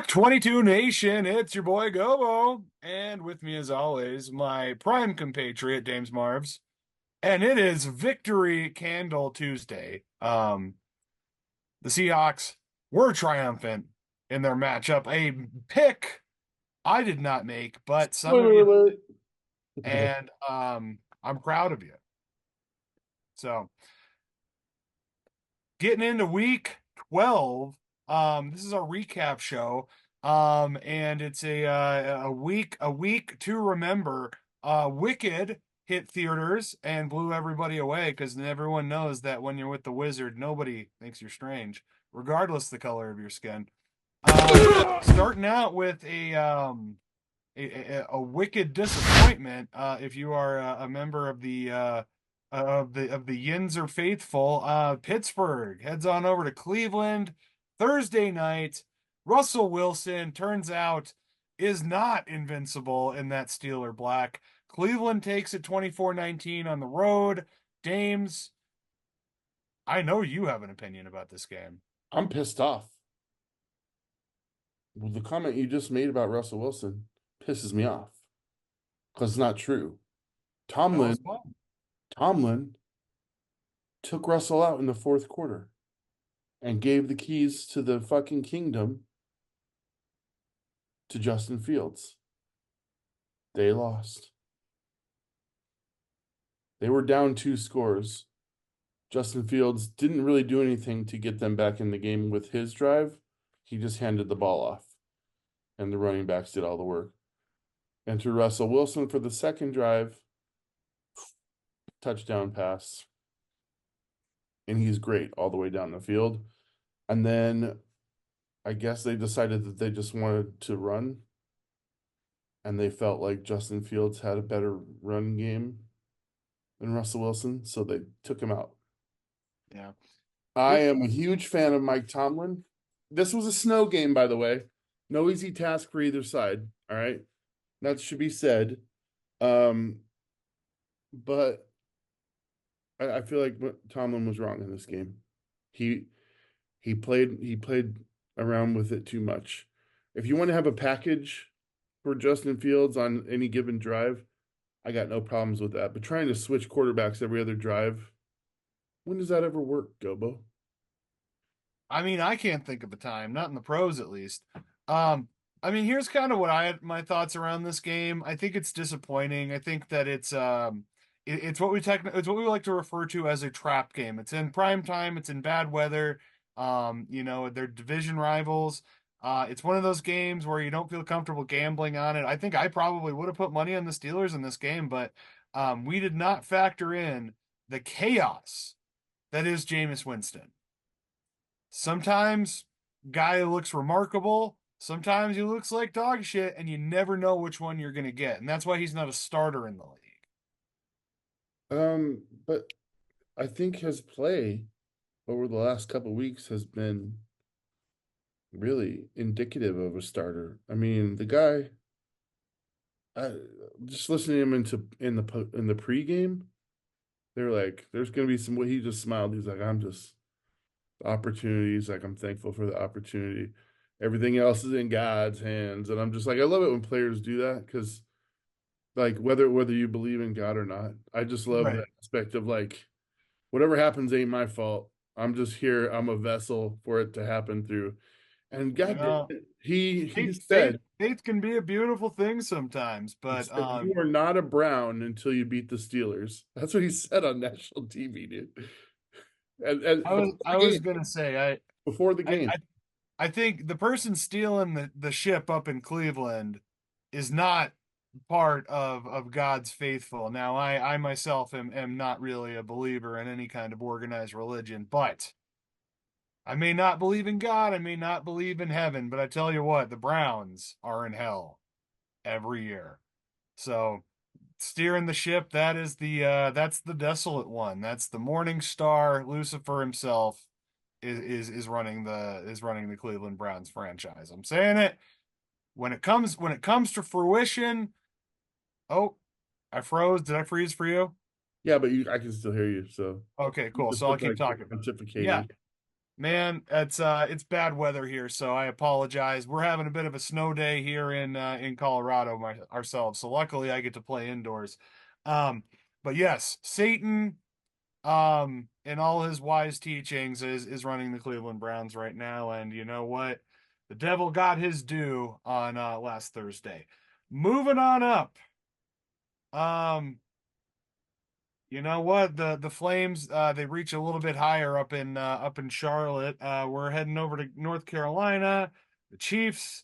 Rock 22 Nation, it's your boy Gobo. And with me, as always, my prime compatriot, James Marvs. And it is Victory Candle Tuesday. The Seahawks were triumphant in their matchup. A pick I did not make, but some of Spoiler you, alert. and I'm proud of you. So, getting into week 12, this is our recap show. And it's a week to remember. Wicked hit theaters and blew everybody away because everyone knows that when you're with the wizard, nobody thinks you're strange, regardless the color of your skin. Starting out with a wicked disappointment. If you are a member of the Yinzer faithful, Pittsburgh heads on over to Cleveland Thursday night. Russell Wilson turns out is not invincible in that Steeler black. Cleveland takes it 24-19 on the road. Dames, I know you have an opinion about this game. I'm pissed off. The comment you just made about Russell Wilson pisses me off because it's not true. Tell us Tomlin, why. Tomlin took Russell out in the fourth quarter and gave the keys to the fucking kingdom to Justin Fields. They lost. They were down 2 scores. Justin Fields didn't really do anything to get them back in the game with his drive. He just handed the ball off, and the running backs did all the work. Enter Russell Wilson for the second drive, touchdown pass, and he's great all the way down the field. And then I guess they decided that they just wanted to run, and they felt like Justin Fields had a better run game than Russell Wilson, so they took him out. Yeah. I It am a huge fan of Mike Tomlin. This was a snow game, by the way. No easy task for either side. All right. That should be said. Um, but I feel like Tomlin was wrong in this game. He he played around with it too much. If you want to have a package for Justin Fields on any given drive, I got no problems with that. But trying to switch quarterbacks every other drive, when does that ever work, Gobo? I mean, I can't think of a time, not in the pros at least. Um, I mean, here's kind of what I had my thoughts around this game. I think it's disappointing. I think that it's what it's what we like to refer to as a trap game. It's in prime time, it's in bad weather. They're division rivals. It's one of those games where you don't feel comfortable gambling on it. I think I probably would have put money on the Steelers in this game, but we did not factor in the chaos that is Jameis Winston. Sometimes guy looks remarkable. Sometimes he looks like dog shit, and you never know which one you're gonna get. And that's why he's not a starter in the league. But I think his play over the last couple of weeks has been really indicative of a starter. I mean, the guy, I just listening to him in the pregame, they're like, there's gonna be some. He just smiled. He's like, I'm just opportunities. Like I'm thankful for the opportunity. Everything else is in God's hands, and I'm just like, I love it when players do that because, like, whether you believe in God or not, I just love that Right. aspect of like, whatever happens ain't my fault. I'm just here. I'm a vessel for it to happen through. And You God damn know, it, he faith, faith, said faith can be a beautiful thing sometimes, he but said you are not a Brown until you beat the Steelers. That's what he said on national TV, dude. And I was before I the was game, gonna say before the I game. I, I think the person stealing the ship up in Cleveland is not part of God's faithful. Now, I myself am not really a believer in any kind of organized religion, but I may not believe in God, I may not believe in heaven, but I tell you what, the Browns are in hell every year. So steering the ship, that's the desolate one. That's the morning star. Lucifer himself is running the Cleveland Browns franchise. I'm saying it. When it comes to fruition, oh, I froze. Did I freeze for you? Yeah, but I can still hear you. So Okay, cool. just So I'll look keep like you're talking. Yeah. pontificating. Man, it's bad weather here, so I apologize. We're having a bit of a snow day here in Colorado ourselves. So luckily I get to play indoors. Um, but yes, Satan in all his wise teachings is running the Cleveland Browns right now, and you know what? The devil got his due on last Thursday. Moving on up. Um You know what? The Flames they reach a little bit higher up in Charlotte. We're heading over to North Carolina. The Chiefs,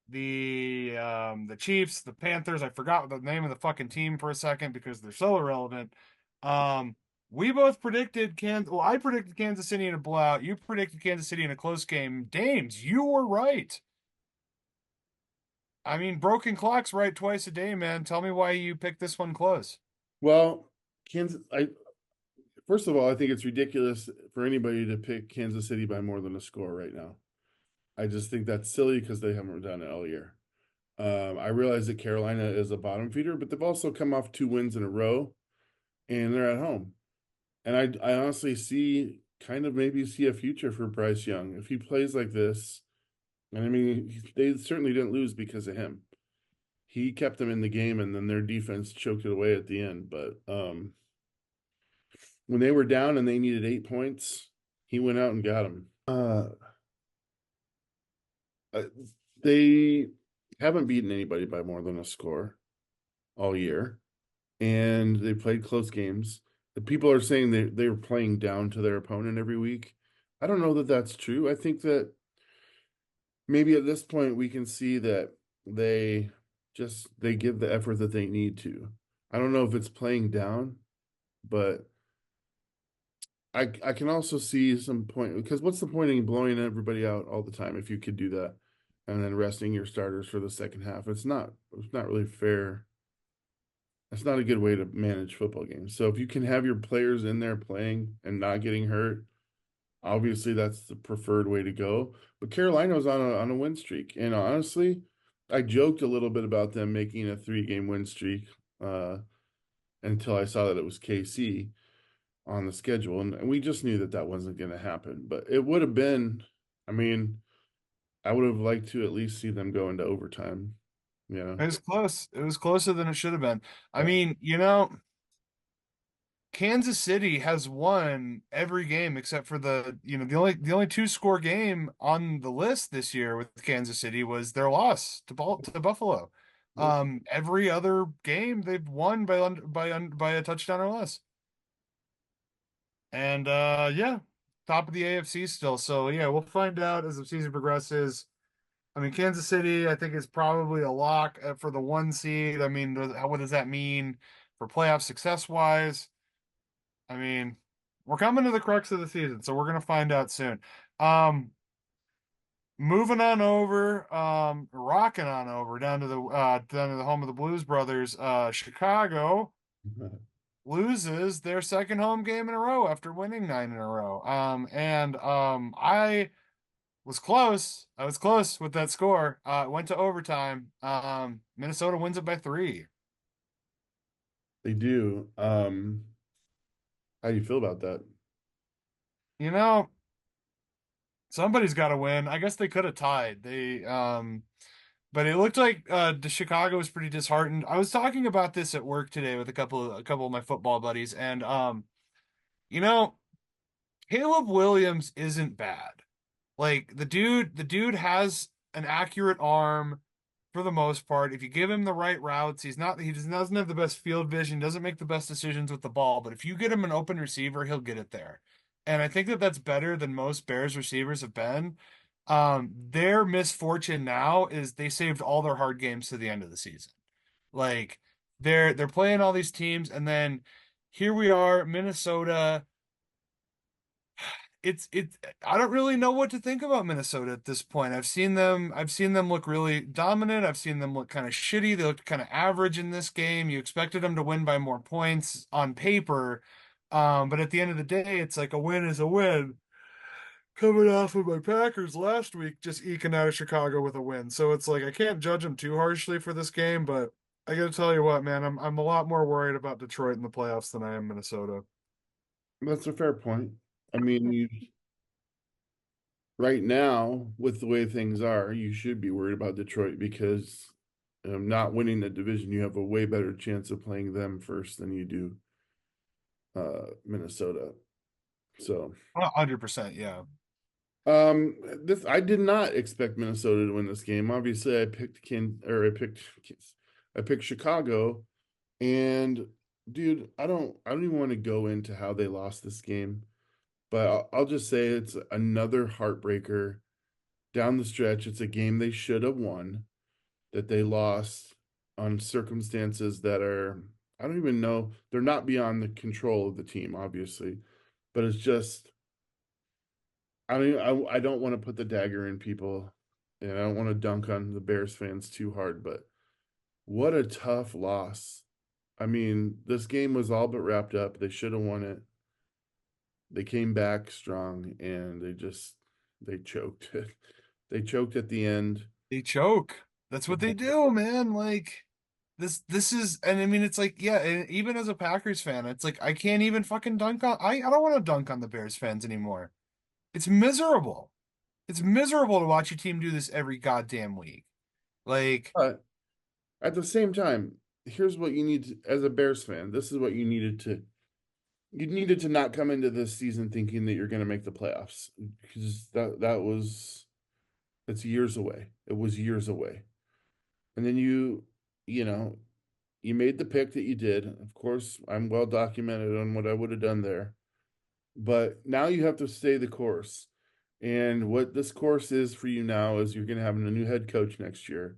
the Chiefs, the Panthers. I forgot the name of the fucking team for a second because they're so irrelevant. Um, we both predicted Kansas. Well, I predicted Kansas City in a blowout. You predicted Kansas City in a close game. Dames, you were right. I mean, broken clocks right twice a day, man. Tell me why you picked this one close. Well, Kansas, I first of all, I think it's ridiculous for anybody to pick Kansas City by more than a score right now. I just think that's silly because they haven't done it all year. I realize that Carolina is a bottom feeder, but they've also come off 2 wins in a row, and they're at home. And I honestly maybe see a future for Bryce Young if he plays like this. And I mean, they certainly didn't lose because of him. He kept them in the game, and then their defense choked it away at the end. But when they were down and they needed 8 points, he went out and got them. Uh, they haven't beaten anybody by more than a score all year, and they played close games. The people are saying they're playing down to their opponent every week. I don't know that that's true. I think that maybe at this point we can see that they give the effort that they need to. I don't know if it's playing down, but I can also see some point because what's the point in blowing everybody out all the time if you could do that and then resting your starters for the second half? It's not really fair. That's not a good way to manage football games. So if you can have your players in there playing and not getting hurt, obviously that's the preferred way to go. But Carolina was on a win streak, and honestly, I joked a little bit about them making a 3 game win streak uh, until I saw that it was KC on the schedule, and we just knew that that wasn't going to happen. But it would have been. I mean, I would have liked to at least see them go into overtime. You know. It was close. It was closer than it should have been. I Yeah. mean, Kansas City has won every game except for the only two score game on the list this year with Kansas City was their loss to Buffalo. Yep. Every other game they've won by a touchdown or less. And yeah, top of the AFC still. So yeah, we'll find out as the season progresses. I mean, Kansas City, I think is probably a lock for the 1 seed. I mean, what does that mean for playoff success wise? I mean, we're coming to the crux of the season, so we're gonna find out soon. Um, moving on over, rocking on over down to the home of the Blues Brothers. Chicago loses their second home game in a row after winning 9 in a row. And I was close. I was close with that score. It went to overtime. Minnesota wins it by 3. They do. How do you feel about that? You know, somebody's got to win. I guess they could have tied. But it looked like the Chicago was pretty disheartened. I was talking about this at work today with a couple of my football buddies, and you know, Caleb Williams isn't bad. Like the dude has an accurate arm for the most part. If you give him the right routes, he doesn't have the best field vision, doesn't make the best decisions with the ball, but if you get him an open receiver, he'll get it there. And I think that that's better than most Bears receivers have been. Their misfortune now is they saved all their hard games to the end of the season. Like they're playing all these teams, and then here we are, Minnesota. It's I don't really know what to think about Minnesota at this point. I've seen them look really dominant. I've seen them look kind of shitty. They looked kind of average in this game. You expected them to win by more points on paper. But at the end of the day, it's like a win is a win. Coming off of my Packers last week, just eking out of Chicago with a win. So it's like I can't judge them too harshly for this game, but I gotta tell you what, man, I'm a lot more worried about Detroit in the playoffs than I am Minnesota. That's a fair point. I mean, right now, with the way things are, you should be worried about Detroit because not winning the division, you have a way better chance of playing them first than you do Minnesota. So, 100%, yeah. this I did not expect Minnesota to win this game. Obviously, I picked Chicago, and dude, I don't even want to go into how they lost this game, but I'll just say it's another heartbreaker down the stretch. It's a game they should have won that they lost on circumstances that are, I don't even know, they're not beyond the control of the team, obviously, but it's just, I don't want to put the dagger in people, and I don't want to dunk on the Bears fans too hard, but what a tough loss. I mean, this game was all but wrapped up. They should have won it. They came back strong and they choked. They choked at the end. They choke. That's what they do, man. Like this is, and I mean, it's like, yeah, and even as a Packers fan, it's like I can't even fucking dunk on. I don't want to dunk on the Bears fans anymore. It's miserable. It's miserable to watch your team do this every goddamn week. Like, But at the same time, here's what you need to, as a Bears fan. This is what you needed to not come into this season thinking that you're going to make the playoffs because that's years away. It was years away. And then you know, you made the pick that you did. Of course, I'm well documented on what I would have done there. But now you have to stay the course. And what this course is for you now is you're going to have a new head coach next year,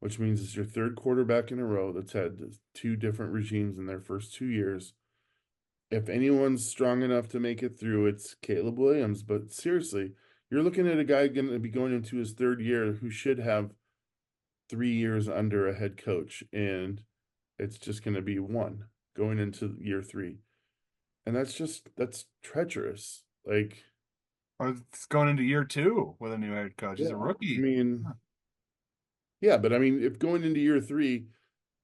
which means it's your third quarterback in a row that's had two different regimes in their first 2 years. If anyone's strong enough to make it through, it's Caleb Williams. But seriously, you're looking at a guy going to be going into his third year who should have 3 years under a head coach, and it's just going to be one going into year three. And that's treacherous. Like, or it's going into year two with a new head coach. He's yeah, a I rookie. mean, yeah, but I mean, if going into year three,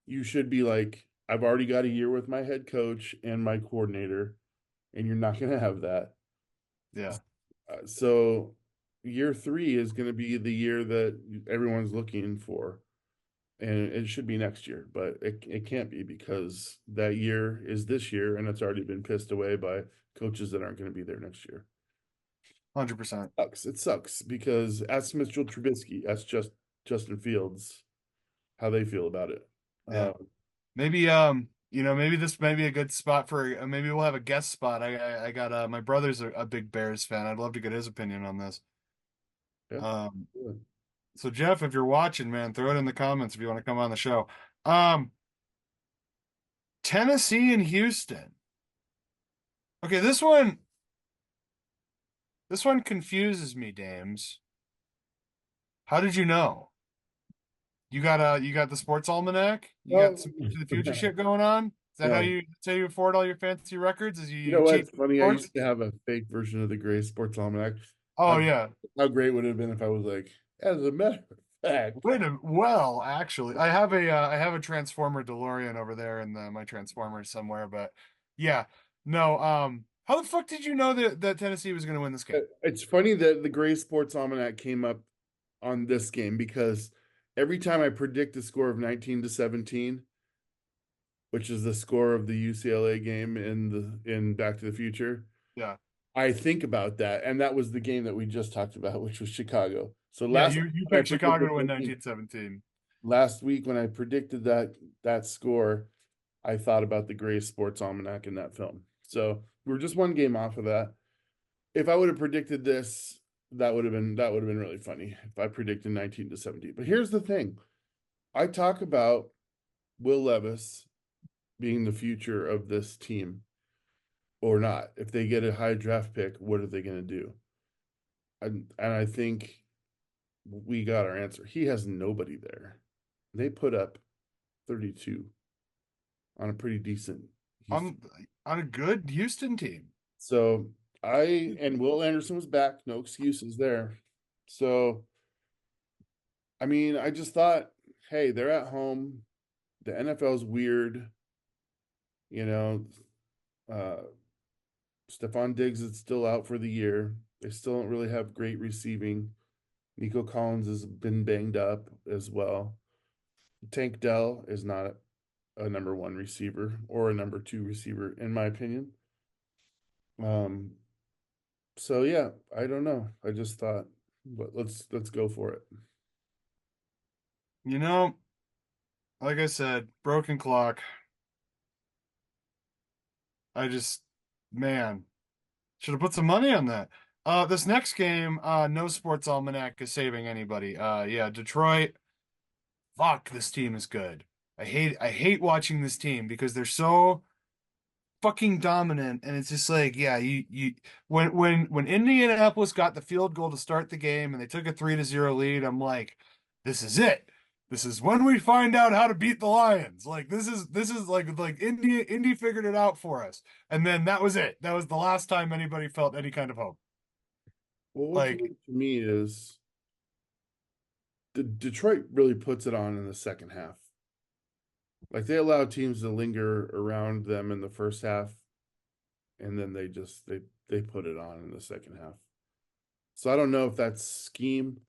you should be like, I've already got a year with my head coach and my coordinator, and you're not going to have that. Yeah, So year three is going to be the year that everyone's looking for, and it should be next year, but it can't be because that year is this year, and it's already been pissed away by coaches that aren't going to be there next year. 100%. Sucks. It sucks because ask Mitchell Trubisky, ask Justin Fields how they feel about it. Yeah. Um, Maybe maybe this may be a good spot for maybe we'll have a guest spot. I got my brother's a big Bears fan. I'd love to get his opinion on this. yeah. Um, Yeah. so Jeff, if you're watching, man, throw it in the comments if you want to come on the show. Um, Tennessee and Houston. Okay, this one confuses me, Dames. How did you know? You got the sports almanac? You got Well, some to the future shit going on? Is that how no. you afford all your fantasy records? Is You you know cheat what's funny? I sports? used to have a fake version of the Gray Sports Almanac. Oh How yeah. how great would it have been if I was like, as a matter of fact, Well, actually, I have a Transformer DeLorean over there in my Transformers somewhere, but yeah. No, how the fuck did you know that Tennessee was going to win this game? it's funny that the Gray Sports Almanac came up on this game because every time I predict the score of 19-17, which is the score of the UCLA game in Back to the Future, Yeah. I think about that, and that was the game that we just talked about, which was Chicago. So Yeah, you when I picked Chicago predicted to win 1917. last week when I predicted that score, I thought about the Gray Sports Almanac in that film. So we're just one game off of that. If I would have predicted this, that would have been really funny if I predicted 19-17. But here's the thing: I talk about Will Levis being the future of this team or not. If they get a high draft pick, what are they going to do? And I think we got our answer. He has nobody there. They put up 32 on a pretty decent Houston. On on a good Houston team. So and Will Anderson was back. No excuses there. So, I mean, I just thought, hey, they're at home. The NFL's weird. You know, uh, Stephon Diggs is still out for the year. They still don't really have great receiving. Nico Collins has been banged up as well. Tank Dell is not a number one receiver or a number two receiver, in my opinion. Um, so yeah, I don't know. I just thought, but let's go for it. You know, like I said, broken clock. I just, man, should have put some money on that. This next game, no sports almanac is saving anybody. Yeah, Detroit. Fuck, this team is good. I hate watching this team because they're so fucking dominant, and it's just like, yeah, when Indianapolis got the field goal to start the game and they took a 3-0 lead, I'm like, this is it. This is when we find out how to beat the Lions. Like this is like Indy figured it out for us. And then that was it. That was the last time anybody felt any kind of hope. Well, what's Like, weird to me is the Detroit really puts it on in the second half. Like they allow teams to linger around them in the first half, and then they put it on in the second half. So I don't know if that's scheme.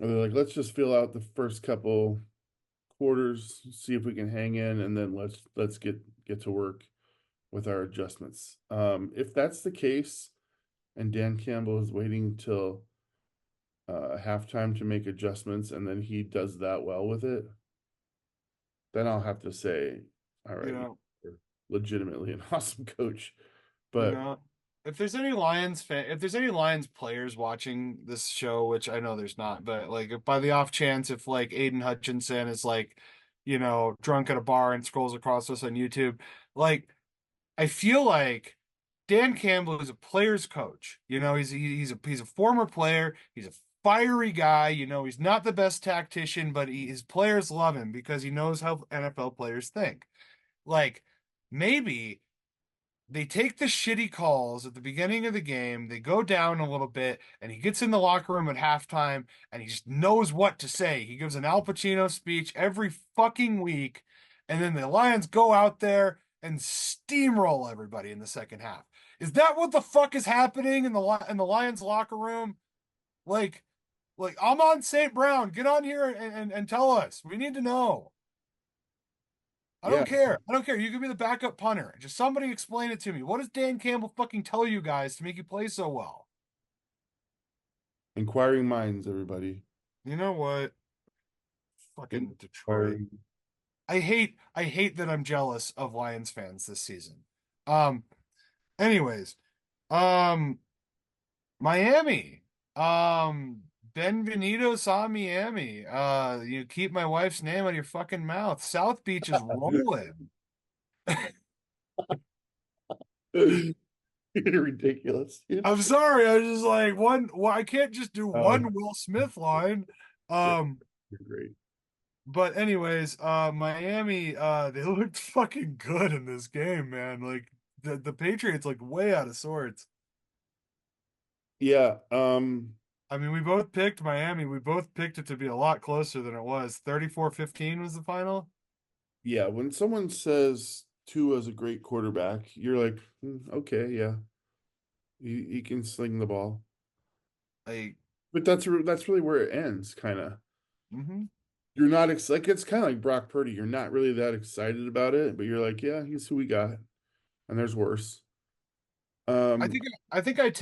Or they're like, let's just fill out the first couple quarters, see if we can hang in, and then let's get to work with our adjustments. If that's the case, and Dan Campbell is waiting till halftime to make adjustments, and then he does that well with it, then I'll have to say, all you right, know, you're legitimately an awesome coach. you But know, if there's any Lions players watching this show, which I know there's not, but like if by the off chance if like Aiden Hutchinson is like, drunk at a bar and scrolls across us on YouTube, like I feel like Dan Campbell is a player's coach. He's a former player. He's a fiery guy. He's not the best tactician, but his players love him because he knows how NFL players think. Like maybe they take the shitty calls at the beginning of the game, they go down a little bit, and he gets in the locker room at halftime and he just knows what to say. He gives an Al Pacino speech every fucking week, and then the Lions go out there and steamroll everybody in the second half. Is that what the fuck is happening in the Lions locker room? Like, like I'm on St. Brown. Get on here and tell us. We need to know. I yeah, don't care. I don't care. You can be the backup punter. Just somebody explain it to me. What does Dan Campbell fucking tell you guys to make you play so well? inquiring minds, everybody. You know what? Fucking Detroit. Inquiring. I hate that I'm jealous of Lions fans this season. Um, anyways, um, Miami. Benvenidos a Miami. You keep my wife's name out of your fucking mouth. South Beach is rolling. Ridiculous, dude. I'm sorry. I was just like one. Well, I can't just do Uh, one Will Smith line. yeah, Um, you're great. but anyways, Miami, they looked fucking good in this game, man. Like the Patriots looked way out of sorts. Yeah, I mean, we both picked Miami. We both picked it to be a lot closer than it was. 34-15 was the final. yeah. When someone says Tua's a great quarterback, you're like, okay, yeah, he can sling the ball. Like, But that's really where it ends, kind of. mhm. You're not like it's kind of like Brock Purdy. You're not really that excited about it, but you're like, yeah, he's who we got, and there's worse. I Um, think I think I'd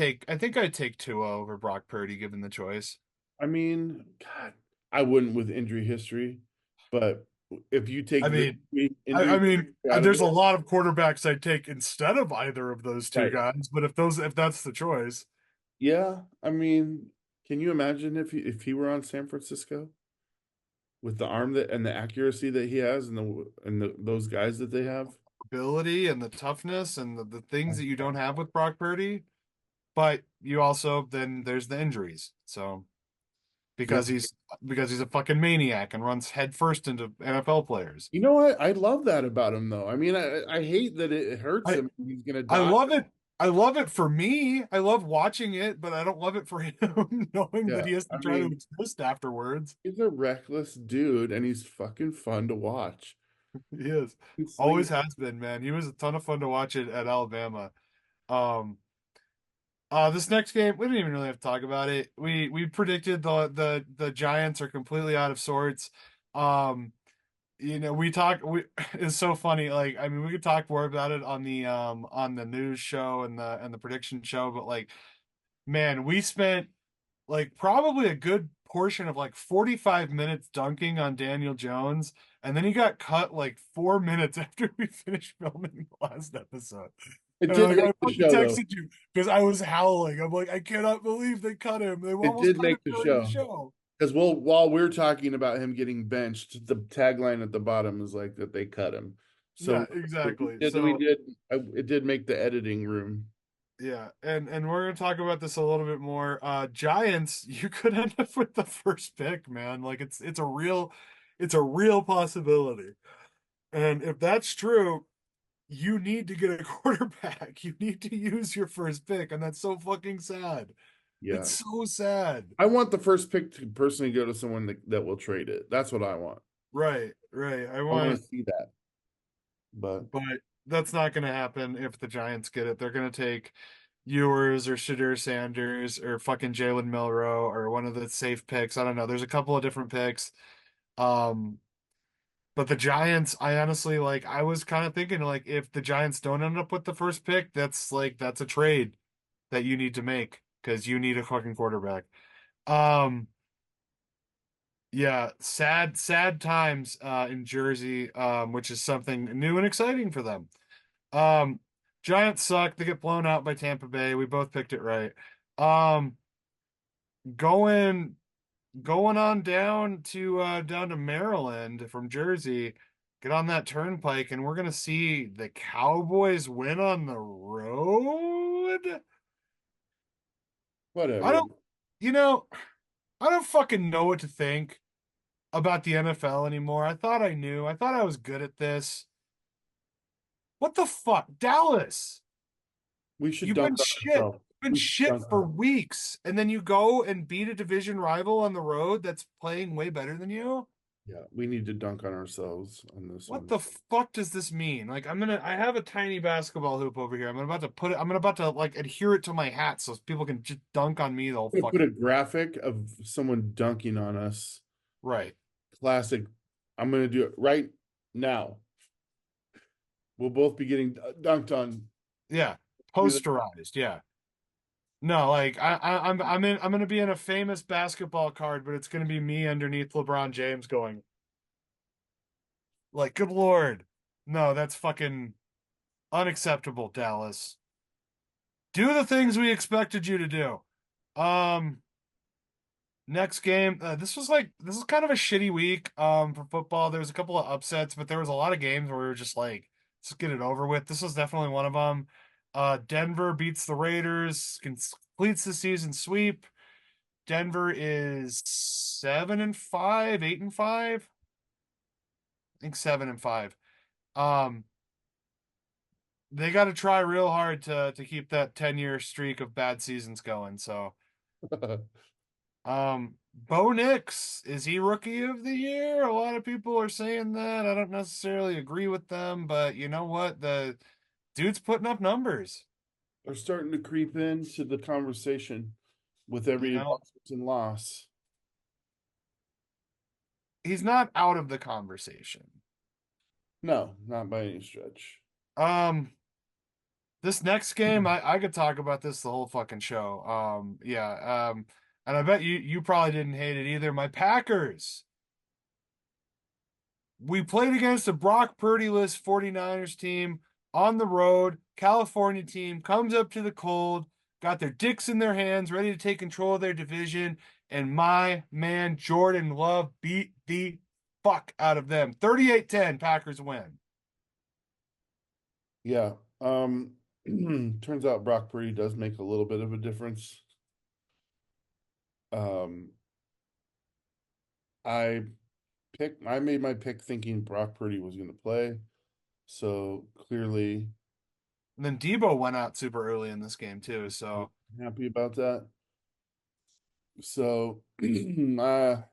take Tua over Brock Purdy given the choice. I mean, God, I wouldn't with injury history, but if you take I the mean, I, injury I mean, out of there's a it, lot of quarterbacks I'd take instead of either of those two right? guys, but if that's the choice, Yeah, I mean, can you imagine if he were on San Francisco with the arm that and the accuracy that he has and those guys that they have? ability and the toughness and the things that you don't have with Brock Purdy, but you also then there's the injuries. So Yeah. because he's because he's a fucking maniac and runs headfirst into NFL players. You know what? I love that about him, though. I mean, I hate that it hurts I him. He's gonna I die. love it. I love it for me. I love watching it, but I don't love it for him knowing that Yeah, he has to I try to mean, exist afterwards. he's a reckless dude, and he's fucking fun to watch. He is. He's Always slinging. has been, man. He was a ton of fun to watch it at Alabama. Um, This next game, we didn't even really have to talk about it. We predicted the Giants are completely out of sorts. Um, we talk we it's so funny. Like, I mean, we could talk more about it on the news show and the prediction show, but like, man, we spent like probably a good portion of like 45 minutes dunking on Daniel Jones, and then he got cut like 4 minutes after we finished filming the last episode. It And did like, I make the fucking show though. texted you because I was howling. I'm like, I cannot believe they cut him. They It almost did cut him make the during the show. show. Because while we're talking about him getting benched, the tagline at the bottom is like that they cut him. Yeah, So exactly. we So did it did make the editing room. yeah, and we're gonna talk about this a little bit more. Giants, you could end up with the first pick, man. Like, it's a real possibility. And if that's true, you need to get a quarterback. You need to use your first pick, and that's so fucking sad. Yeah. It's so sad. I want the first pick to personally go to someone that will trade it. That's what I want. Right, right. I I want want, to see that. But but that's not going to happen if the Giants get it. They're going to take Ewers or Shadur Sanders or fucking Jalen Milrow or one of the safe picks. I don't know. There's a couple of different picks. Um, but the Giants, I honestly like. I was kind of thinking like if the Giants don't end up with the first pick, that's a trade that you need to make because you need a fucking quarterback. Um, yeah, sad times in Jersey, which is something new and exciting for them. Um, Giants suck. They get blown out by Tampa Bay. We both picked it right. Um, going going on down to Maryland from Jersey, get on that turnpike, and we're gonna see the Cowboys win on the road. I whatever. don't, you know, I don't fucking know what to think about the NFL anymore. I thought I knew. I thought I was good at this. What the fuck? Dallas. We should You've been dunk on shit. ourselves. You've been We should shit dunk for on. weeks. And then you go and beat a division rival on the road that's playing way better than you. Yeah, we need to dunk on ourselves on this What one. the fuck does this mean? Like, I have a tiny basketball hoop over here. I'm about to like adhere it to my hat so people can just dunk on me the whole I'm gonna put a fucking. graphic of someone dunking on us. Right. Classic. I'm gonna do it right now. We'll both be getting dunked on. Yeah. Do that. Posterized. Yeah. No, like I'm gonna be in a famous basketball card, but it's gonna be me underneath LeBron James going, like, good Lord. No, that's fucking unacceptable, Dallas. Do the things we expected you to do. Um, Next game. This is kind of a shitty week for football. There was a couple of upsets, but there was a lot of games where we were just like, let's get it over with. This was definitely one of them. Denver beats the Raiders, completes the season sweep. Denver is 7-5, 8-5. I think 7-5. Um, they got to try real hard to keep that 10-year streak of bad seasons going. So, Bo Nix, is he rookie of the year? A lot of people are saying that. I don't necessarily agree with them, but you know what? The dude's putting up numbers. Are starting to creep into the conversation with You every know, Washington loss. he's not out of the conversation. No, not by any stretch. Um, this next game, I could talk about this the whole fucking show. Yeah. And I bet you probably didn't hate it either. My Packers. We played against a Brock Purdy-less 49ers team on the road. California team comes up to the cold, got their dicks in their hands, ready to take control of their division, and my man Jordan Love beat the fuck out of them. 38-10, Packers win. Yeah. Turns out Brock Purdy does make a little bit of a difference. Um, I I made my pick thinking Brock Purdy was going to play. So clearly And then Debo went out super early in this game too, so happy about that. So if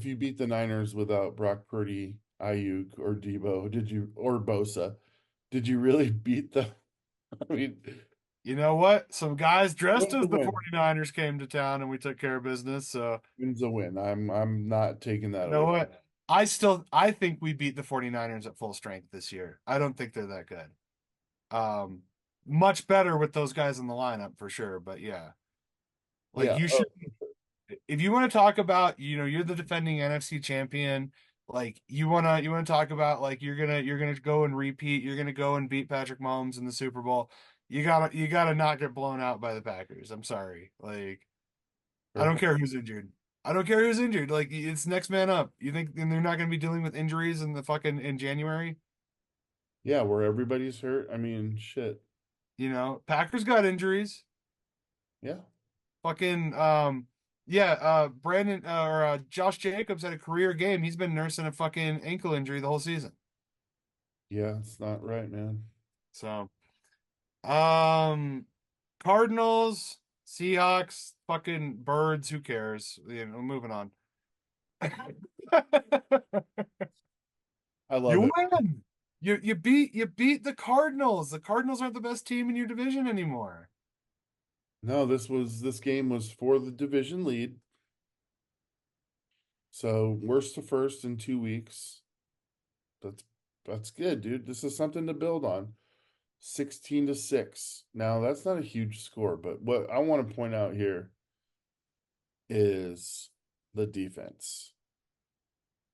you beat the Niners without Brock Purdy, Ayuk, or Debo, or Bosa, did you really beat them? I mean, You know what? Some guys dressed Wins a as the win. 49ers came to town and we took care of business. So, Wins a win. I'm not taking that you know away. what? I think we beat the 49ers at full strength this year. I don't think they're that good. Um, Much better with those guys in the lineup for sure. But yeah, like Yeah. you Oh, should, if you want to talk about, you're the defending NFC champion. Like you wanna talk about like you're gonna go and repeat. You're gonna go and beat Patrick Mahomes in the Super Bowl. You gotta not get blown out by the Packers. I'm sorry. Like I don't perfect. care who's injured. I don't care who's injured. Like it's next man up. You think and they're not gonna be dealing with injuries in the fucking in January? Yeah, where everybody's hurt. I mean, shit. Packers got injuries. Yeah. Fucking yeah, Brandon or Josh Jacobs had a career game. He's been nursing a fucking ankle injury the whole season. Yeah, it's not right, man. So, um Cardinals, Seahawks, fucking birds, who cares? Moving on. I love You it. win. You beat the Cardinals. The Cardinals aren't the best team in your division anymore. No, this game was for the division lead. So worst to first in 2 weeks. That's that's good, dude. This is something to build on. 16-6. Now that's not a huge score, but what I want to point out here is the defense.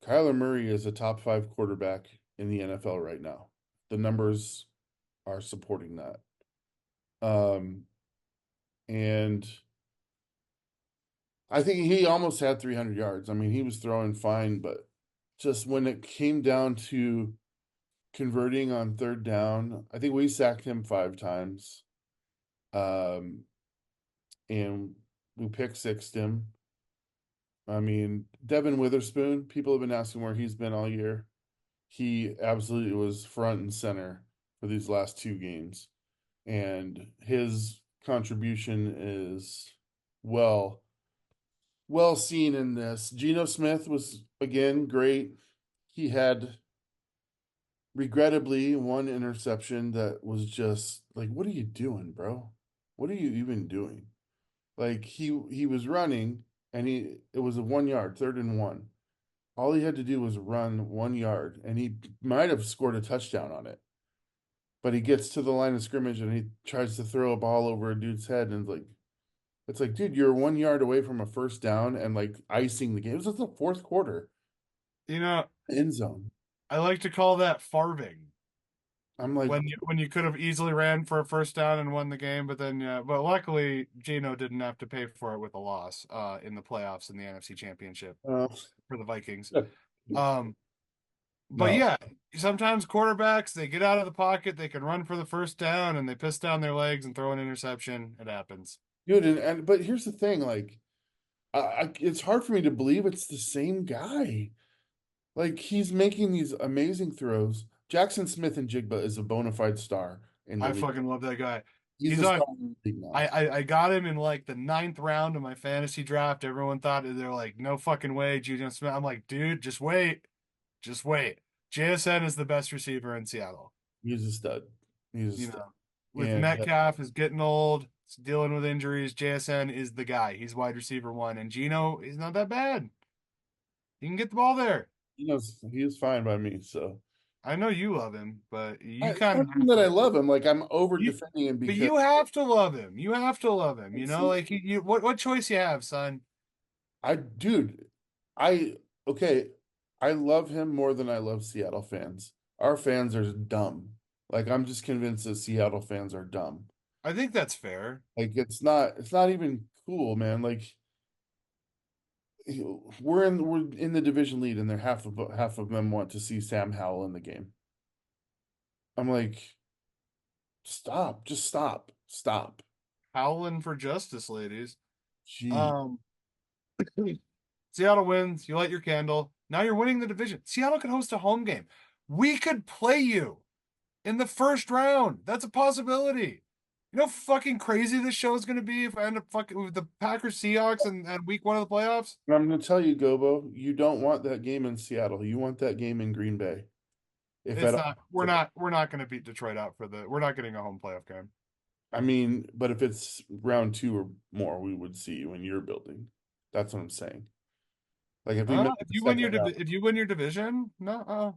Kyler Murray is a top five quarterback in the NFL right now. The numbers are supporting that. Um, and I think he almost had 300 yards. I mean, he was throwing fine, but just when it came down to converting on third down, I think we sacked him 5 times. Um, and we pick sixed him. I mean, Devin Witherspoon, people have been asking where he's been all year. He absolutely was front and center for these last 2 games. And his contribution is well well seen in this. Geno Smith was again great. He had regrettably one interception that was just like, what are you doing, bro? What are you even doing? Like he was running and it was a 1 yard, 3rd and 1. All he had to do was run 1 yard and he might have scored a touchdown on it. But he gets to the line of scrimmage and he tries to throw a ball over a dude's head and it's like, dude, you're 1 yard away from a first down and like icing the game. It was just the fourth quarter, You know, end zone. I like to call that farving. I'm like, When you could have easily ran for a first down and won the game, but luckily Gino didn't have to pay for it with a loss in the playoffs in the NFC Championship uh, for the Vikings. Um, but no, yeah, sometimes quarterbacks they get out of the pocket, they can run for the first down, and they piss down their legs and throw an interception. It happens. dude, and but here's the thing, like, it's hard for me to believe it's the same guy. Like he's making these amazing throws. Jackson Smith and Jigba is a bona fide star in the I league. fucking love that guy. He's He's a on. star in the league now. I got him in like the ninth round of my fantasy draft. Everyone thought they're like, no fucking way, Geno Smith. I'm like, dude, just wait, just wait. JSN is the best receiver in Seattle. He's a stud. He's a You stud. know, with And Metcalf is getting old, he's dealing with injuries. JSN is the guy. He's wide receiver one, and Geno, he's not that bad. He can get the ball there. he is fine by me. So I know you love him, but you it's kind not of even have that I to. love him. Like I'm over You, defending him but because you have to love him. You have to love him. see, Like what choice you have, son? dude, I okay. I love him more than I love Seattle fans. Our fans are dumb. Like I'm just convinced that Seattle fans are dumb. I think that's fair. Like it's not even cool, man. Like we're in the division lead, and they're half of them want to see Sam Howell in the game. I'm like, stop, just stop. Howling for justice, ladies. Gee, Um, Seattle wins. You light your candle. Now you're winning the division. Seattle could host a home game. We could play you in the first round. That's a possibility. You know how fucking crazy this show is going to be if I end up fucking with the Packers Seahawks and week one of the playoffs? and I'm gonna tell you, Gobo, you don't want that game in Seattle. You want that game in Green Bay, if It's at all not. We're possible. not. We're not going to beat Detroit out for the. We're not getting a home playoff game. I mean, but if it's round two or more, we would see you in your building. That's what I'm saying. Like if we make If the you win second your round, if you win your division, no,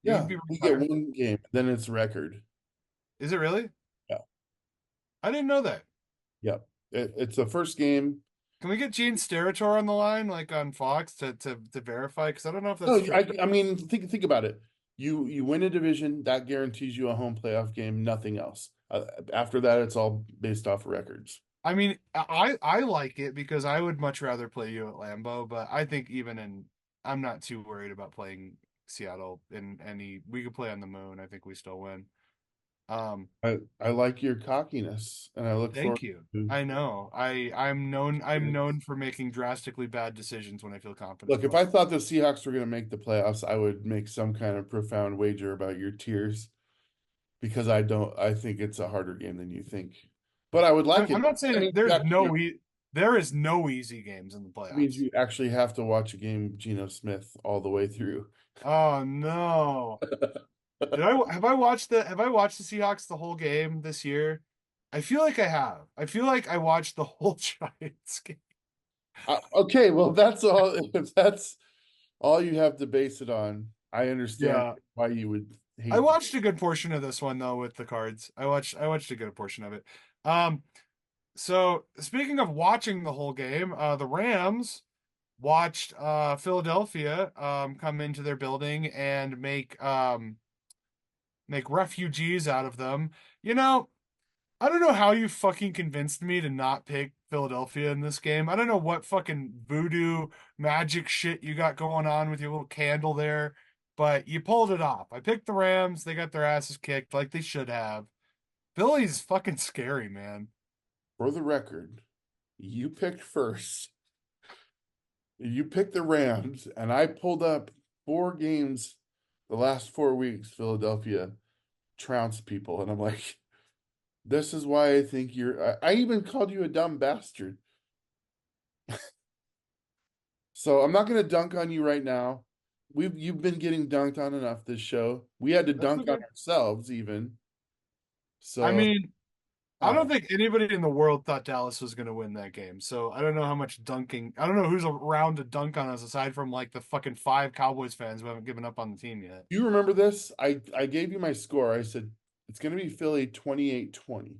you'd yeah, be we get retired. one game, then it's record. Is it really? Yeah, I didn't know that. yeah. It's the first game. Can we get Gene Steratore on the line, like on Fox, to verify? Because I don't know if that's No, true. I mean, think about it. You win a division, that guarantees you a home playoff game, nothing else. After that, it's all based off records. I mean, I like it because I would much rather play you at Lambeau, but I think I'm not too worried about playing Seattle in any. We could play on the moon. I think we still win. Um, I like your cockiness, and I look forward Thank you. to. I know. I'm known for making drastically bad decisions when I feel confident Look, if about. I thought the Seahawks were going to make the playoffs, I would make some kind of profound wager about your tears because I don't. I think it's a harder game than you think, but I would like I'm it. not That saying means you actually, there is no easy games in the that means playoffs. you actually have to watch a game Geno Smith all the way through. Oh no. Have I watched the Seahawks the whole game this year? I feel like I have. I feel like I watched the whole Giants game. Okay, well, that's all. If that's all you have to base it on, I understand Yeah. why you would I hate. watched a good portion of this one though with the Cards. I watched a good portion of it. Um so speaking of watching the whole game, the Rams watched Philadelphia come into their building and make refugees out of them. You know, I don't know how you fucking convinced me to not pick Philadelphia in this game. I don't know what fucking voodoo magic shit you got going on with your little candle there, but you pulled it off. I picked the Rams. They got their asses kicked like they should have. Philly's fucking scary, man. For the record, you picked first. You picked the Rams, and I pulled up 4 games the last 4 weeks. Philadelphia trounced people, and I'm like, this is why I think you're. I even called you a dumb bastard. So I'm not going to dunk on you right now. You've been getting dunked on enough this show. We had to That's dunk on okay. ourselves even. I So mean, I uh, don't think anybody in the world thought Dallas was going to win that game. So I don't know how much dunking. I don't know who's around to dunk on us aside from like the fucking five Cowboys fans who haven't given up on the team yet. you remember this? I gave you my score. I said it's going to be Philly 28-20.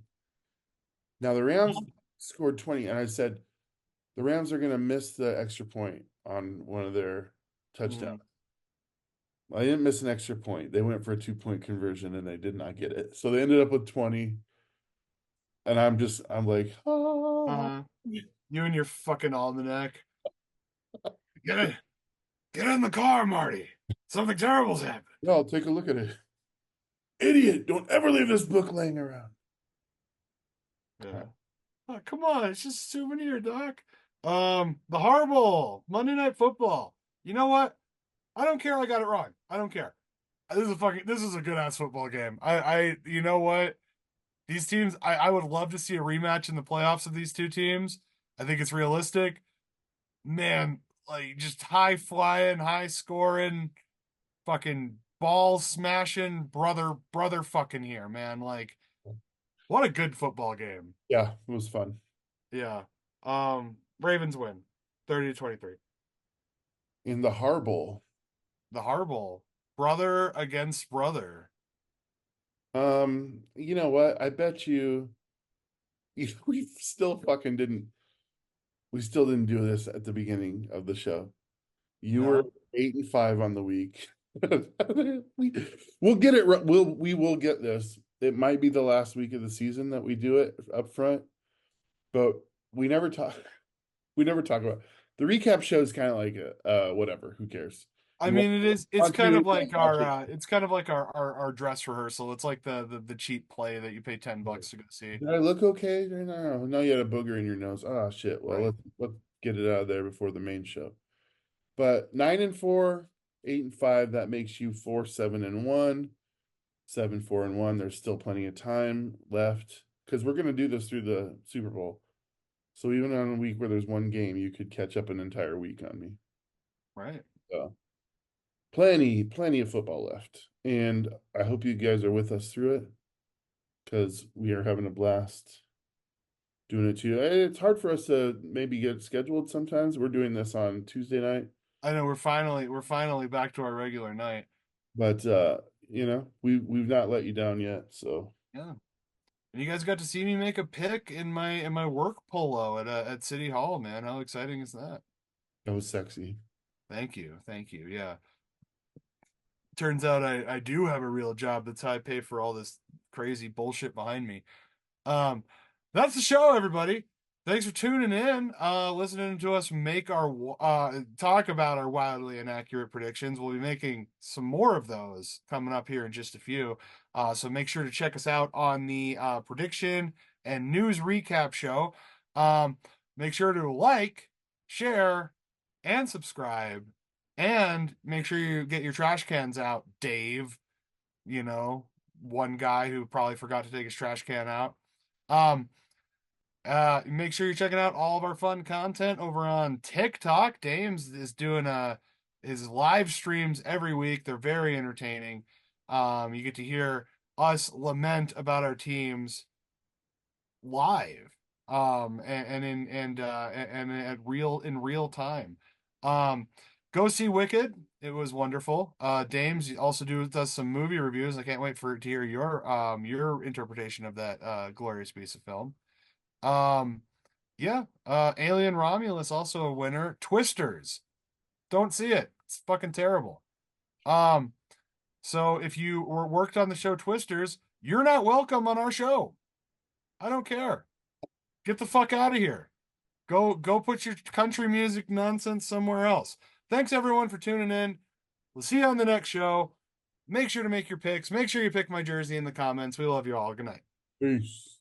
Now the Rams scored 20, and I said the Rams are going to miss the extra point on one of their touchdowns. Mhm. I didn't miss an extra point. They went for a 2 point conversion and they did not get it. So they ended up with 20. And I'm like, oh, Uh-huh. You and your fucking almanac. Get it. Get in the car, Marty. Something terrible's happened. yeah, I'll take a look at it. Idiot, don't ever leave this book laying around. Yeah. Oh, come on, it's just a souvenir, Doc. The Horrible Monday Night Football. You know what? I don't care. I got it wrong. I don't care. This is a good ass football game. You know what? These teams, I would love to see a rematch in the playoffs of these two teams. I think it's realistic. Man, like just high flying, high scoring, fucking ball smashing, brother fucking here, man. Like, what a good football game. Yeah, it was fun. Yeah. Ravens win 30-23. In the Harbowl, The Harbaugh, brother against brother. you know what? I bet you, we still fucking didn't, we still didn't do this at the beginning of the show. You were No. 8-5 on the week. we, we'll get it. We will get this. It might be the last week of the season that we do it up front, but we never talk. We never talk about the recap show is kind of like whatever. Who cares? I You want, mean, it's want kind to of like watch it. our dress rehearsal. It's like the cheap play that you pay $10 to go see. Did I look okay? No, no, you had a booger in your nose. Oh shit. Well, Right. let's get it out of there before the main show. But 9-4, 8-5, that makes you 4-7-1, 7-4-1. There's still plenty of time left because we're gonna do this through the Super Bowl. So even on a week where there's one game, you could catch up an entire week on me. Right. So plenty of football left. And I hope you guys are with us through it. because we are having a blast doing it too. And it's hard for us to maybe get scheduled sometimes. We're doing this on Tuesday night, I know we're finally back to our regular night. but we've not let you down yet. So Yeah. And you guys got to see me make a pick in my work polo at City Hall, man. How exciting is that? that was sexy. Thank you. Thank you. Yeah. Turns out I do have a real job. That's how I pay for all this crazy bullshit behind me. Um, that's the show, everybody. Thanks for tuning in, listening to us make our talk about our wildly inaccurate predictions. We'll be making some more of those coming up here in just a few. So make sure to check us out on the prediction and news recap show. Um, Make sure to like, share, and subscribe, and make sure you get your trash cans out, Dave. You know, one guy who probably forgot to take his trash can out. Um, Make sure you're checking out all of our fun content over on TikTok. Dames is doing his live streams every week. They're very entertaining. You get to hear us lament about our teams live, and at real in real time. Um, go see Wicked. It was wonderful. Dames also does some movie reviews. I can't wait to hear your interpretation of that glorious piece of film. Um, yeah, Alien Romulus also a winner. Twisters. Don't see it. It's fucking terrible. Um, so if you worked on the show Twisters, you're not welcome on our show. I don't care. Get the fuck out of here. Go put your country music nonsense somewhere else. Thanks everyone for tuning in. We'll see you on the next show. Make sure to make your picks. Make sure you pick my jersey in the comments. We love you all. Good night. Peace.